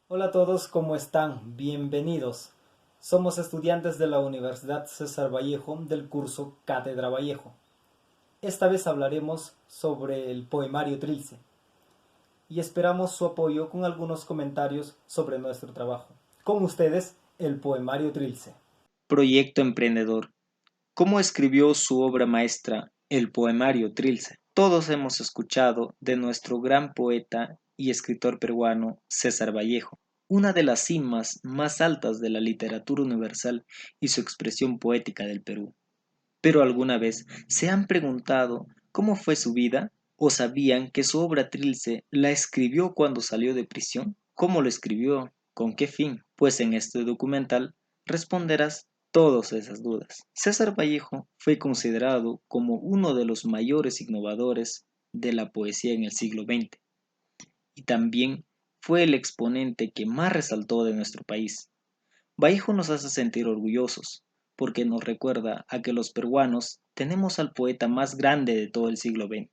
Hola a todos, ¿cómo están? Bienvenidos. Somos estudiantes de la Universidad César Vallejo del curso Cátedra Vallejo. Esta vez hablaremos sobre el poemario Trilce y esperamos su apoyo con algunos comentarios sobre nuestro trabajo. Con ustedes, el poemario Trilce. Proyecto emprendedor. ¿Cómo escribió su obra maestra, el poemario Trilce? Todos hemos escuchado de nuestro gran poeta y escritor peruano César Vallejo, una de las cimas más altas de la literatura universal y su expresión poética del Perú. Pero ¿alguna vez se han preguntado cómo fue su vida? ¿O sabían que su obra Trilce la escribió cuando salió de prisión? ¿Cómo lo escribió? ¿Con qué fin? Pues en este documental responderás todas esas dudas. César Vallejo fue considerado como uno de los mayores innovadores de la poesía en el siglo XX y también fue el exponente que más resaltó de nuestro país. Vallejo nos hace sentir orgullosos, porque nos recuerda a que los peruanos tenemos al poeta más grande de todo el siglo XX.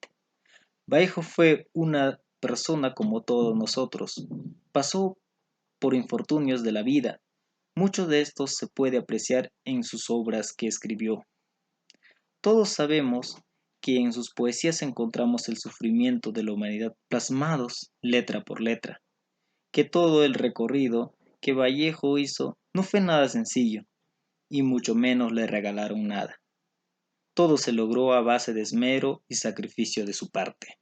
Vallejo fue una persona como todos nosotros. Pasó por infortunios de la vida. Mucho de esto se puede apreciar en sus obras que escribió. Todos sabemos que en sus poesías encontramos el sufrimiento de la humanidad plasmados letra por letra, que todo el recorrido que Vallejo hizo no fue nada sencillo, y mucho menos le regalaron nada. Todo se logró a base de esmero y sacrificio de su parte.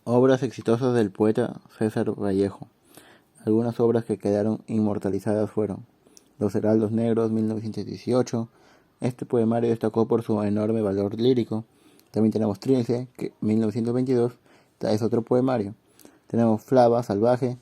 Obras exitosas del poeta César Vallejo. Algunas obras que quedaron inmortalizadas fueron Los Heraldos Negros, 1918. Este poemario destacó por su enorme valor lírico. También tenemos Trilce, que 1922 es otro poemario. Tenemos Flava Salvaje,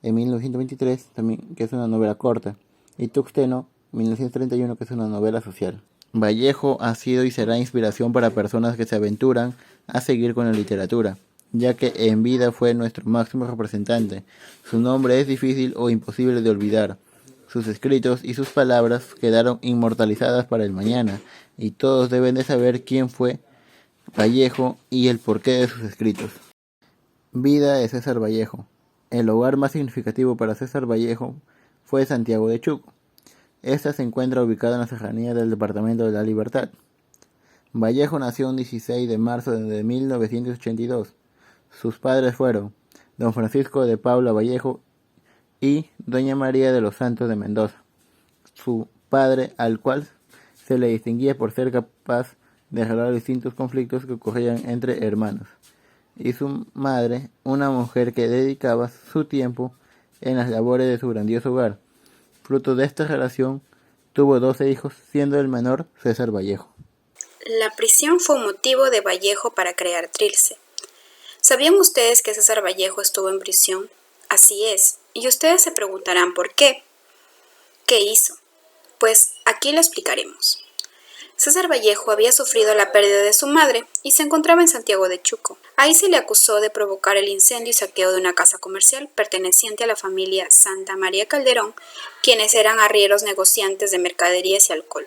en 1923, también, que es una novela corta. Y Tuxteno, 1931, que es una novela social. Vallejo ha sido y será inspiración para personas que se aventuran a seguir con la literatura, ya que en vida fue nuestro máximo representante. Su nombre es difícil o imposible de olvidar. Sus escritos y sus palabras quedaron inmortalizadas para el mañana, y todos deben de saber quién fue Vallejo y el porqué de sus escritos. Vida de César Vallejo. El hogar más significativo para César Vallejo fue Santiago de Chuco. Esta se encuentra ubicada en la serranía del departamento de La Libertad. Vallejo nació un 16 de marzo de 1982. Sus padres fueron don Francisco de Paula Vallejo y doña María de los Santos de Mendoza. Su padre, al cual se le distinguía por ser capaz de arreglar distintos conflictos que ocurrían entre hermanos. Y su madre, una mujer que dedicaba su tiempo en las labores de su grandioso hogar. Fruto de esta relación, tuvo 12 hijos, siendo el menor César Vallejo. La prisión fue un motivo de Vallejo para crear Trilce. ¿Sabían ustedes que César Vallejo estuvo en prisión? Así es, y ustedes se preguntarán por qué. ¿Qué hizo? Pues aquí lo explicaremos. César Vallejo había sufrido la pérdida de su madre y se encontraba en Santiago de Chuco. Ahí se le acusó de provocar el incendio y saqueo de una casa comercial perteneciente a la familia Santa María Calderón, quienes eran arrieros negociantes de mercaderías y alcohol.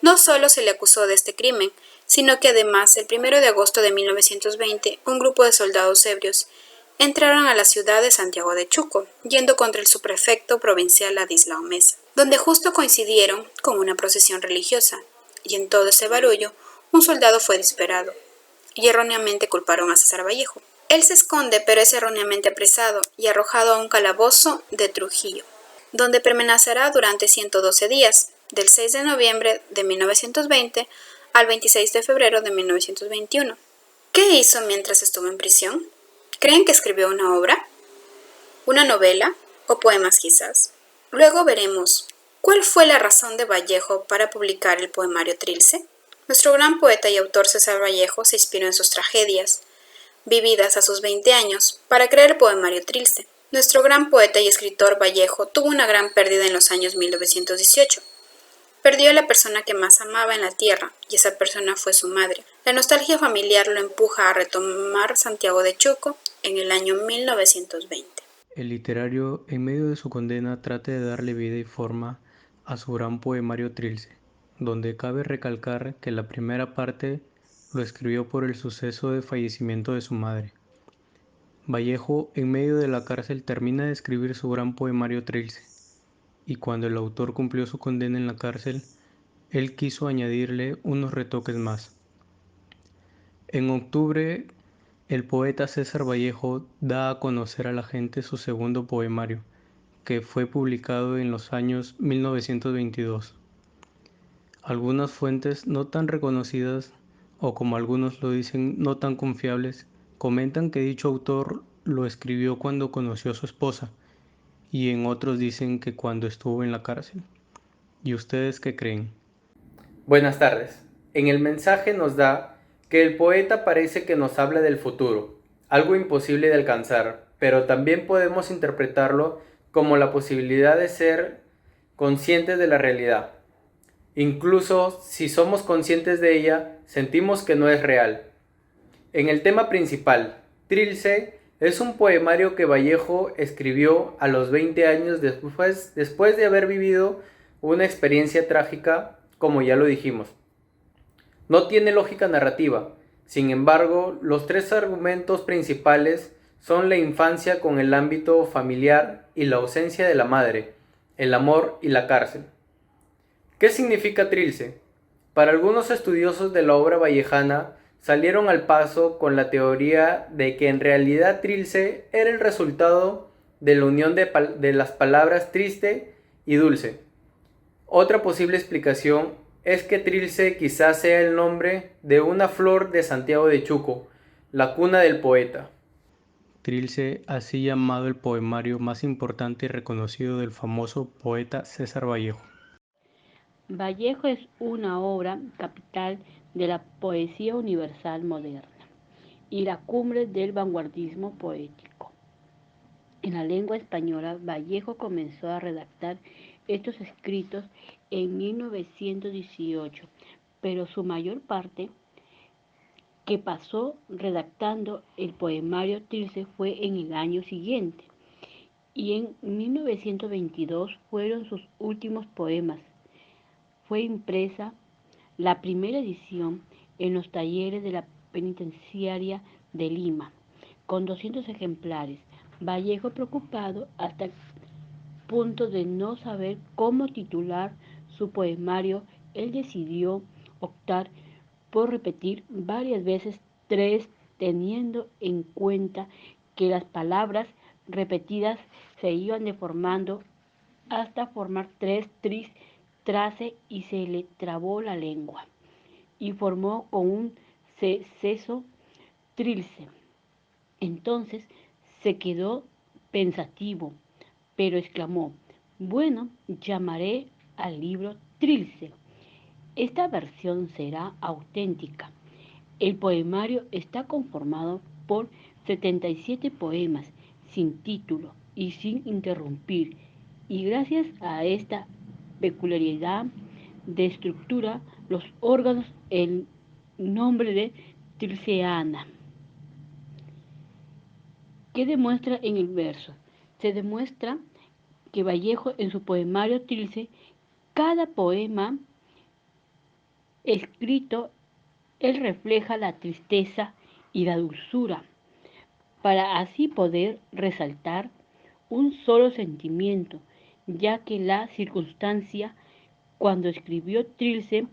No solo se le acusó de este crimen, sino que además el 1 de agosto de 1920 un grupo de soldados ebrios entraron a la ciudad de Santiago de Chuco, yendo contra el subprefecto provincial Ladislao Mesa, donde justo coincidieron con una procesión religiosa, y en todo ese barullo un soldado fue disparado, y erróneamente culparon a César Vallejo. Él se esconde, pero es erróneamente apresado y arrojado a un calabozo de Trujillo, donde permanecerá durante 112 días, del 6 de noviembre de 1920 al 26 de febrero de 1921. ¿Qué hizo mientras estuvo en prisión? ¿Creen que escribió una obra? ¿Una novela? ¿O poemas quizás? Luego veremos cuál fue la razón de Vallejo para publicar el poemario Trilce. Nuestro gran poeta y autor César Vallejo se inspiró en sus tragedias, vividas a sus 20 años, para crear el poemario Trilce. Nuestro gran poeta y escritor Vallejo tuvo una gran pérdida en los años 1918. Perdió a la persona que más amaba en la tierra, y esa persona fue su madre. La nostalgia familiar lo empuja a retomar Santiago de Chuco en el año 1920. El literario, en medio de su condena, trata de darle vida y forma a su gran poemario Trilce, donde cabe recalcar que la primera parte lo escribió por el suceso de fallecimiento de su madre. Vallejo, en medio de la cárcel, termina de escribir su gran poemario Trilce, y cuando el autor cumplió su condena en la cárcel, él quiso añadirle unos retoques más. En octubre, el poeta César Vallejo da a conocer a la gente su segundo poemario, que fue publicado en los años 1922. Algunas fuentes no tan reconocidas, o como algunos lo dicen, no tan confiables, comentan que dicho autor lo escribió cuando conoció a su esposa, y en otros dicen que cuando estuvo en la cárcel. ¿Y ustedes qué creen? Buenas tardes. En el mensaje nos da que el poeta parece que nos habla del futuro, algo imposible de alcanzar, pero también podemos interpretarlo como la posibilidad de ser conscientes de la realidad. Incluso si somos conscientes de ella, sentimos que no es real. En el tema principal, Trilce es un poemario que Vallejo escribió a los 20 años después de haber vivido una experiencia trágica, como ya lo dijimos. No tiene lógica narrativa, sin embargo, los tres argumentos principales son la infancia con el ámbito familiar y la ausencia de la madre, el amor y la cárcel. ¿Qué significa Trilce? Para algunos estudiosos de la obra vallejana, salieron al paso con la teoría de que en realidad Trilce era el resultado de la unión de las palabras triste y dulce. Otra posible explicación es que Trilce quizás sea el nombre de una flor de Santiago de Chuco, la cuna del poeta. Trilce, así llamado el poemario más importante y reconocido del famoso poeta César Vallejo. Vallejo es una obra capital de la poesía universal moderna y la cumbre del vanguardismo poético. En la lengua española, Vallejo comenzó a redactar estos escritos en 1918, pero su mayor parte que pasó redactando el poemario Trilce fue en el año siguiente, y en 1922 fueron sus últimos poemas. Fue impresa la primera edición en los talleres de la penitenciaria de Lima, con 200 ejemplares. Vallejo, preocupado hasta el punto de no saber cómo titular su poemario, él decidió optar por repetir varias veces tres, teniendo en cuenta que las palabras repetidas se iban deformando hasta formar tres tris, trace, y se le trabó la lengua y formó con un ceso Trilce. Entonces se quedó pensativo, pero exclamó: bueno, llamaré al libro Trilce. Esta versión será auténtica. El poemario está conformado por 77 poemas sin título y sin interrumpir, y gracias a esta peculiaridad de estructura, los órganos el nombre de Trilceana. ¿Qué demuestra en el verso? Se demuestra que Vallejo, en su poemario Trilce, cada poema escrito, él refleja la tristeza y la dulzura, para así poder resaltar un solo sentimiento, ya que la circunstancia cuando escribió Trilce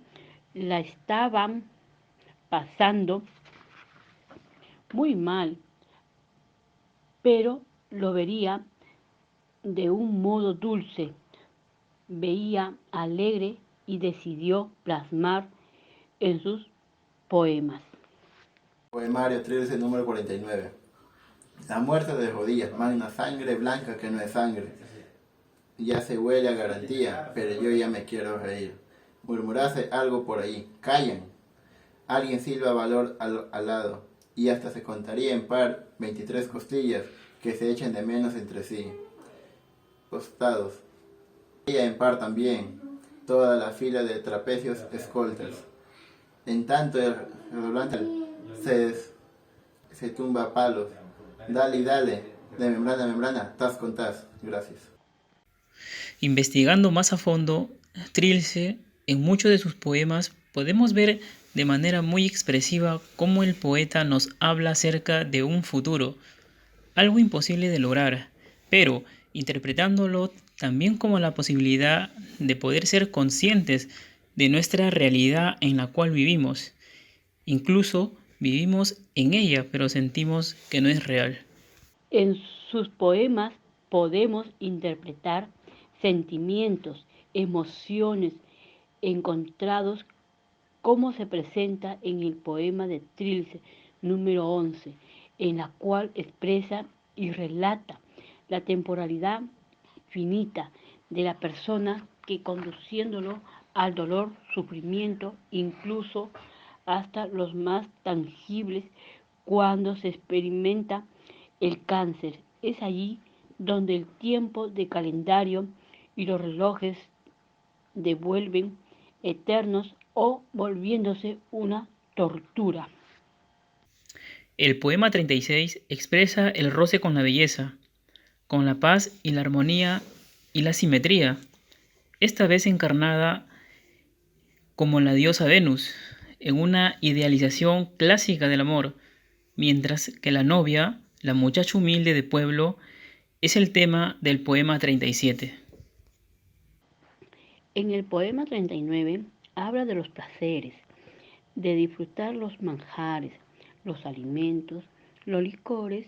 la estaban pasando muy mal, pero lo vería de un modo dulce, veía alegre y decidió plasmar en sus poemas. Poemario Trilce número 49. La muerte de rodillas, magna sangre blanca que no es sangre. Ya se huele a garantía, pero yo ya me quiero reír. Murmurase algo por ahí. ¡Callen! Alguien silba valor al lado, y hasta se contaría en par 23 costillas que se echen de menos entre sí. Costados. Ella en par también, toda la fila de trapecios escoltas. En tanto el redoblante se tumba a palos. Dale y dale, de membrana a membrana, tas con tas. Gracias. Investigando más a fondo, Trilce, en muchos de sus poemas podemos ver de manera muy expresiva cómo el poeta nos habla acerca de un futuro, algo imposible de lograr, pero interpretándolo también como la posibilidad de poder ser conscientes de nuestra realidad en la cual vivimos. Incluso vivimos en ella, pero sentimos que no es real. En sus poemas podemos interpretar sentimientos, emociones encontrados como se presenta en el poema de Trilce número 11, en la cual expresa y relata la temporalidad finita de la persona que conduciéndolo al dolor, sufrimiento, incluso hasta los más tangibles cuando se experimenta el cáncer. Es allí donde el tiempo de calendario y los relojes devuelven eternos o volviéndose una tortura. El poema 36 expresa el roce con la belleza, con la paz y la armonía y la simetría, esta vez encarnada como la diosa Venus, en una idealización clásica del amor, mientras que la novia, la muchacha humilde de pueblo, es el tema del poema 37. En el poema 39 habla de los placeres, de disfrutar los manjares, los alimentos, los licores,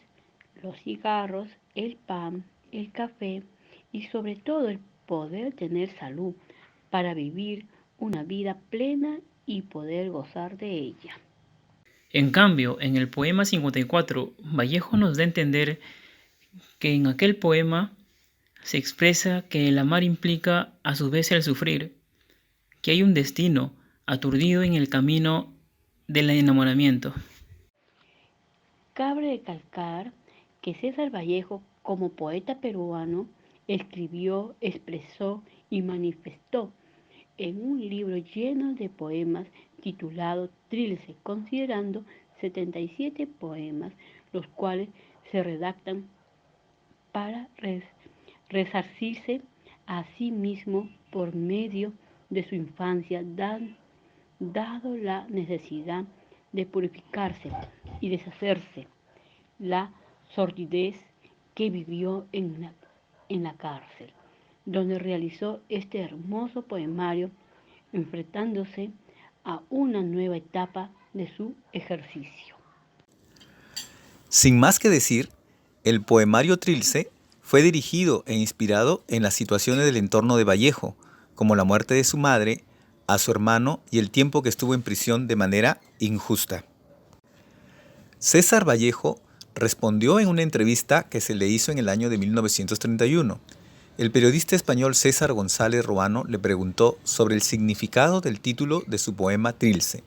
los cigarros, el pan, el café y sobre todo el poder tener salud para vivir una vida plena y poder gozar de ella. En cambio, en el poema 54, Vallejo nos da a entender que en aquel poema se expresa que el amar implica a su vez el sufrir, que hay un destino aturdido en el camino del enamoramiento. Cabe recalcar que César Vallejo, como poeta peruano, escribió, expresó y manifestó en un libro lleno de poemas titulado Trilce, considerando 77 poemas, los cuales se redactan para resarcirse a sí mismo por medio de su infancia, dado la necesidad de purificarse y deshacerse la sordidez que vivió en la cárcel, donde realizó este hermoso poemario enfrentándose a una nueva etapa de su ejercicio. Sin más que decir, el poemario Trilce fue dirigido e inspirado en las situaciones del entorno de Vallejo, como la muerte de su madre, a su hermano y el tiempo que estuvo en prisión de manera injusta. César Vallejo respondió en una entrevista que se le hizo en el año de 1931. El periodista español César González Ruano le preguntó sobre el significado del título de su poema Trilce,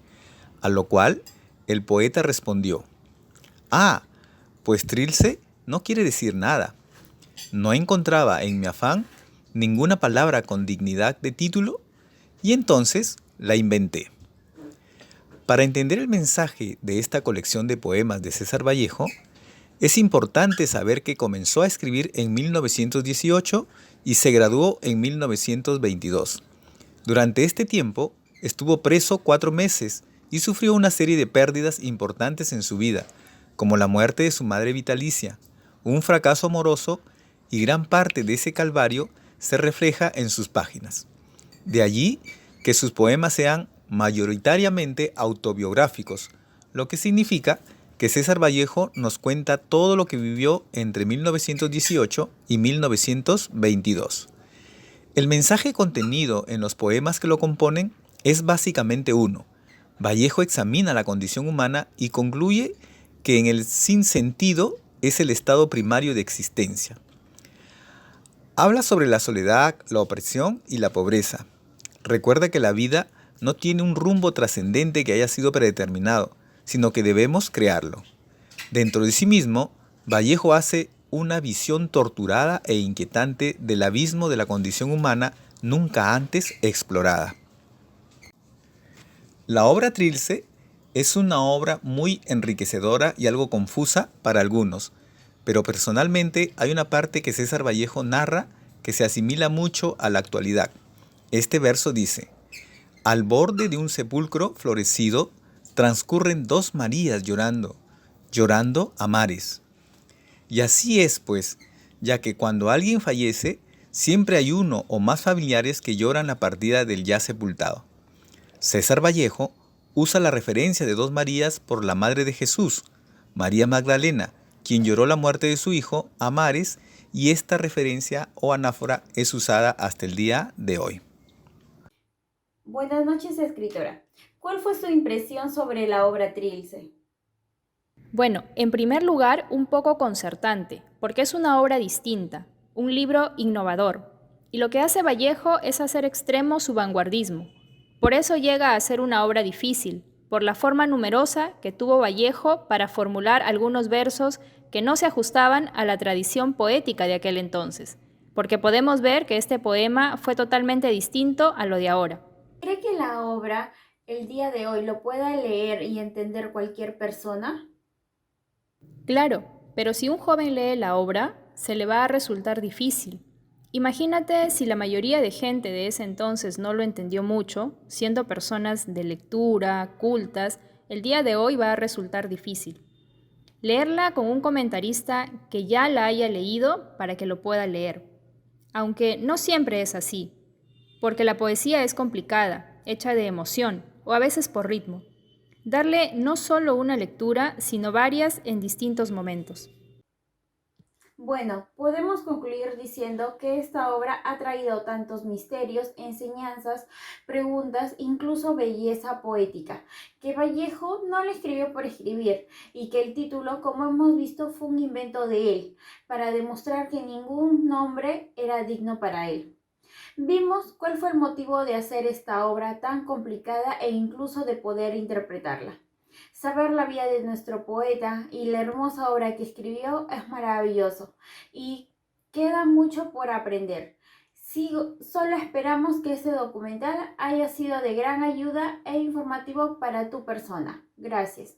a lo cual el poeta respondió: «Ah, pues Trilce no quiere decir nada. No encontraba en mi afán ninguna palabra con dignidad de título y entonces la inventé». Para entender el mensaje de esta colección de poemas de César Vallejo, es importante saber que comenzó a escribir en 1918 y se graduó en 1922. Durante este tiempo estuvo preso 4 meses y sufrió una serie de pérdidas importantes en su vida, como la muerte de su madre vitalicia, un fracaso amoroso, y gran parte de ese calvario se refleja en sus páginas. De allí que sus poemas sean mayoritariamente autobiográficos, lo que significa que César Vallejo nos cuenta todo lo que vivió entre 1918 y 1922. El mensaje contenido en los poemas que lo componen es básicamente uno. Vallejo examina la condición humana y concluye que en el sinsentido es el estado primario de existencia. Habla sobre la soledad, la opresión y la pobreza. Recuerda que la vida no tiene un rumbo trascendente que haya sido predeterminado, sino que debemos crearlo. Dentro de sí mismo, Vallejo hace una visión torturada e inquietante del abismo de la condición humana nunca antes explorada. La obra Trilce es una obra muy enriquecedora y algo confusa para algunos, pero personalmente hay una parte que César Vallejo narra que se asimila mucho a la actualidad. Este verso dice: «Al borde de un sepulcro florecido transcurren 2 Marías llorando, llorando a mares». Y así es, pues, ya que cuando alguien fallece, siempre hay uno o más familiares que lloran la partida del ya sepultado. César Vallejo usa la referencia de dos Marías por la madre de Jesús, María Magdalena, quien lloró la muerte de su hijo, Amares, y esta referencia o anáfora es usada hasta el día de hoy. Buenas noches, escritora. ¿Cuál fue su impresión sobre la obra Trilce? Bueno, en primer lugar, un poco concertante, porque es una obra distinta, un libro innovador, y lo que hace Vallejo es hacer extremo su vanguardismo. Por eso llega a ser una obra difícil, por la forma numerosa que tuvo Vallejo para formular algunos versos que no se ajustaban a la tradición poética de aquel entonces, porque podemos ver que este poema fue totalmente distinto a lo de ahora. ¿Cree que la obra, el día de hoy, lo pueda leer y entender cualquier persona? Claro, pero si un joven lee la obra, se le va a resultar difícil. Imagínate si la mayoría de gente de ese entonces no lo entendió mucho, siendo personas de lectura, cultas, el día de hoy va a resultar difícil. Leerla con un comentarista que ya la haya leído para que lo pueda leer. Aunque no siempre es así, porque la poesía es complicada, hecha de emoción o a veces por ritmo. Darle no solo una lectura, sino varias en distintos momentos. Bueno, podemos concluir diciendo que esta obra ha traído tantos misterios, enseñanzas, preguntas, incluso belleza poética, que Vallejo no la escribió por escribir y que el título, como hemos visto, fue un invento de él, para demostrar que ningún nombre era digno para él. Vimos cuál fue el motivo de hacer esta obra tan complicada e incluso de poder interpretarla. Saber la vida de nuestro poeta y la hermosa obra que escribió es maravilloso y queda mucho por aprender. Solo esperamos que este documental haya sido de gran ayuda e informativo para tu persona. Gracias.